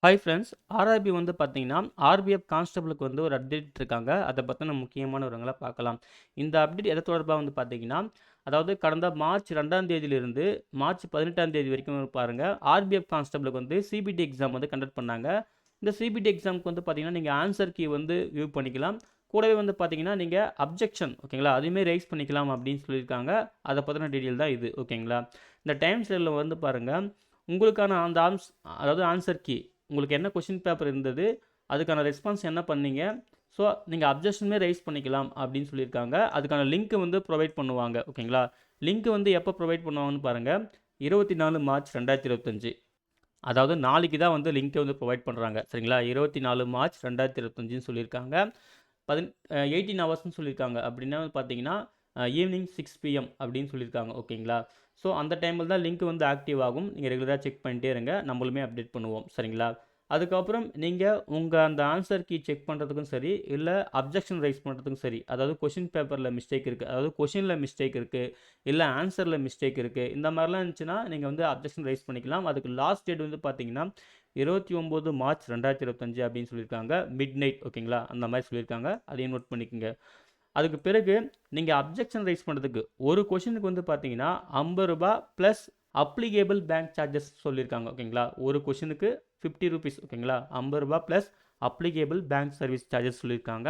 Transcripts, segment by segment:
Hi friends, RRB வந்து பார்த்தீங்கன்னா, RPF கான்ஸ்டபிளுக்கு வந்து ஒரு அப்டேட் இருக்காங்க. அதை பத்தின முக்கியமான விவரங்கள பார்க்கலாம். இந்த அப்டேட் எது தொடர்பா வந்து பார்த்தீங்கன்னா, அதாவது கடந்த மார்ச் 2ஆம் தேதியிலிருந்து மார்ச் 18ஆம் தேதி வரைக்கும் பாருங்க, ஆர்பிஎஃப் கான்ஸ்டபிளுக்கு வந்து சிபிடி எக்ஸாம் வந்து கண்டக்ட் பண்ணாங்க. இந்த சிபிடி எக்ஸாமுக்கு வந்து பார்த்தீங்கன்னா, நீங்க ஆன்சர் கீ வந்து வியூ பண்ணிக்கலாம். கூடவே வந்து பார்த்தீங்கன்னா, நீங்க அப்ஜெக்ஷன் ஓகேங்களா, அதுவுமே ரைஸ் பண்ணிக்கலாம் அப்படின்னு சொல்லியிருக்காங்க. அதை பத்தின டீட்டெயில் தான் இது ஓகேங்களா. இந்த டைம் ஷெட்யூல்ல வந்து பாருங்க, உங்களுக்கான அந்த அதாவது ஆன்சர் கீ உங்களுக்கு என்ன கொஷின் பேப்பர் இருந்தது, அதுக்கான ரெஸ்பான்ஸ் என்ன பண்ணீங்க, ஸோ நீங்கள் அப்ஜெக்ஷனுமே ரைஸ் பண்ணிக்கலாம் அப்படின்னு சொல்லியிருக்காங்க. அதுக்கான லிங்க் வந்து ப்ரொவைட் பண்ணுவாங்க ஓகேங்களா. லிங்க் வந்து எப்போ ப்ரொவைட் பண்ணுவாங்கன்னு பாருங்கள், 24 மார்ச் 2025. அதாவது நாளைக்கு தான் வந்து லிங்க்கை வந்து ப்ரொவைட் பண்ணுறாங்க சரிங்களா. 24 மார்ச் 2025ன்னு சொல்லியிருக்காங்க. 18 ஹவர்ஸ்னு சொல்லியிருக்காங்க. அப்படின்னா பார்த்தீங்கன்னா ஈவினிங் 6 PM அப்படின்னு சொல்லியிருக்காங்க ஓகேங்களா. ஸோ அந்த டைமில் தான் லிங்க் வந்து ஆக்டிவ் ஆகும். நீங்கள் ரெகுலராக செக் பண்ணிட்டே இருங்க, நம்மளுமே அப்டேட் பண்ணுவோம் சரிங்களா. அதுக்கப்புறம் நீங்கள் உங்கள் அந்த ஆன்சர் கீ செக் பண்ணுறதுக்கும் சரி, இல்லை அப்ஜெக்ஷன் ரைஸ் பண்ணுறதுக்கும் சரி, அதாவது கொஷின் பேப்பரில் மிஸ்டேக் இருக்குது, அதாவது கொஷினில் மிஸ்டேக் இருக்குது, இல்லை ஆன்சரில் மிஸ்டேக் இருக்குது, இந்த மாதிரிலாம் இருந்துச்சுன்னா நீங்கள் வந்து அப்ஜெக்ஷன் ரைஸ் பண்ணிக்கலாம். அதுக்கு லாஸ்ட் டேட் வந்து பார்த்தீங்கன்னா 29 மார்ச் 2025 அப்படின்னு சொல்லியிருக்காங்க. மிட் நைட் ஓகேங்களா, அந்த மாதிரி சொல்லியிருக்காங்க. அதையும் நோட் பண்ணிக்கோங்க. அதுக்கு பிறகு நீங்கள் அப்ஜெக்ஷன் ரைஸ் பண்ணுறதுக்கு ஒரு கொஷினுக்கு வந்து பார்த்தீங்கன்னா 50 ரூபா ப்ளஸ் அப்ளிகேபிள் பேங்க் சார்ஜஸ் சொல்லியிருக்காங்க ஓகேங்களா. ஒரு கொஷினுக்கு 50 ருபீஸ் ஓகேங்களா, 50 ரூபா plus applicable bank service charges சொல்லியிருக்காங்க.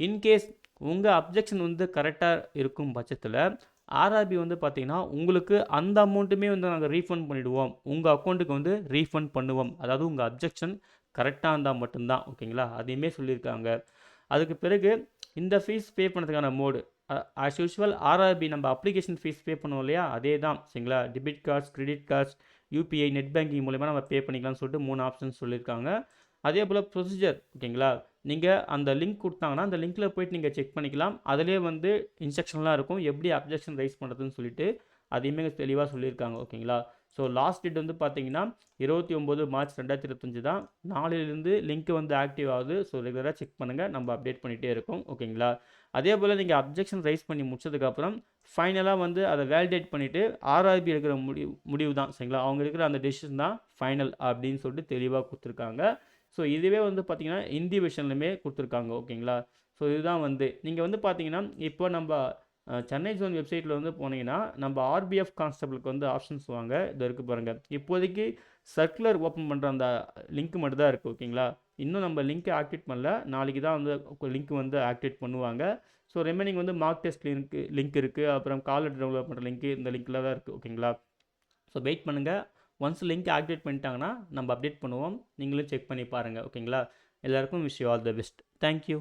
இன்கேஸ் உங்கள் அப்ஜெக்ஷன் வந்து கரெக்டாக இருக்கும் பட்சத்தில் ஆர்ஆர்பி வந்து பார்த்தீங்கன்னா உங்களுக்கு அந்த அமௌண்ட்டுமே வந்து நாங்கள் ரீஃபண்ட் பண்ணிவிடுவோம், உங்கள் அக்கௌண்ட்டுக்கு வந்து ரீஃபண்ட் பண்ணுவோம். அதாவது உங்கள் அப்ஜெக்ஷன் கரெக்டாக இருந்தால் மட்டும்தான் ஓகேங்களா, அதையுமே சொல்லியிருக்காங்க. அதுக்கு பிறகு இந்த ஃபீஸ் பே பண்ணுறதுக்கான மோடு ஆஸ் யூஷுவல் ஆர்ஆர்பி நம்ம அப்ளிகேஷன் ஃபீஸ் பே பண்ணுவோம் இல்லையா, அதே தான் சரிங்களா. Debit cards, credit cards, UPI, net banking மூலமா நம்ம பே பண்ணிக்கலாம்னு சொல்லிட்டு 3 ஆப்ஷன்ஸ் சொல்லியிருக்காங்க. அதே போல் ப்ரொசீஜர் ஓகேங்களா, நீங்கள் அந்த லிங்க் கொடுத்தாங்கன்னா அந்த லிங்க்கில் போய்ட்டு நீங்கள் செக் பண்ணிக்கலாம். அதிலே வந்து இன்ஸ்ட்ரக்ஷன்லாம் இருக்கும் எப்படி அப்ஜெக்ஷன் ரைஸ் பண்ணுறதுன்னு சொல்லிட்டு, அதையுமே தெளிவாக சொல்லியிருக்காங்க ஓகேங்களா. ஸோ லாஸ்ட் டேட் வந்து பார்த்தீங்கன்னா 29 மார்ச் 2025 தான். நாளையிலேருந்து லிங்க் வந்து ஆக்டிவ் ஆகுது. ஸோ ரெகுலராக செக் பண்ணுங்கள், நம்ம அப்டேட் பண்ணிகிட்டே இருக்கோம் ஓகேங்களா. அதே போல் நீங்கள் அப்ஜெக்ஷன் ரைஸ் பண்ணி முடிச்சதுக்கப்புறம் ஃபைனலாக வந்து அதை வேலிடேட் பண்ணிவிட்டு ஆர்ஆர்பி எடுக்கிற முடிவு தான் சரிங்களா. அவங்க எடுக்கிற அந்த டெசிஷன் தான் ஃபைனல் அப்படின்னு சொல்லிட்டு தெளிவாக கொடுத்துருக்காங்க. ஸோ இதுவே வந்து பார்த்தீங்கன்னா ஹிந்தி வெர்ஷன்லையுமே கொடுத்துருக்காங்க ஓகேங்களா. ஸோ இதுதான் வந்து நீங்கள் வந்து பார்த்தீங்கன்னா இப்போ நம்ம சென்னை ஜோன் வெப்சைட்டில் வந்து போனீங்கன்னா நம்ம ஆர்பிஎஃப் கான்ஸ்டபிளுக்கு வந்து ஆப்ஷன்ஸ் வாங்க இதை இருக்குது பாருங்கள். இப்போதைக்கு சர்க்குலர் ஓப்பன் பண்ணுற அந்த லிங்க் மட்டும் தான் இருக்குது ஓகேங்களா. இன்னும் நம்ம லிங்க்கை ஆக்டிவேட் பண்ணல, நாளைக்கு தான் வந்து லிங்க் வந்து ஆக்டிவேட் பண்ணுவாங்க. ஸோ ரிமைனிங் வந்து மார்க் டெஸ்ட் லிங்க் இருக்குது, அப்புறம் காலர் டெவலப் பண்ணுற லிங்க், இந்த லிங்க்கில் தான் இருக்குது ஓகேங்களா. ஸோ வெயிட் பண்ணுங்கள், ஒன்ஸ் லிங்க் ஆக்டிவேட் பண்ணிட்டாங்கன்னா நம்ம அப்டேட் பண்ணுவோம், நீங்களும் செக் பண்ணி பாருங்கள் ஓகேங்களா. எல்லாருக்கும் wish you all the best. Thank you.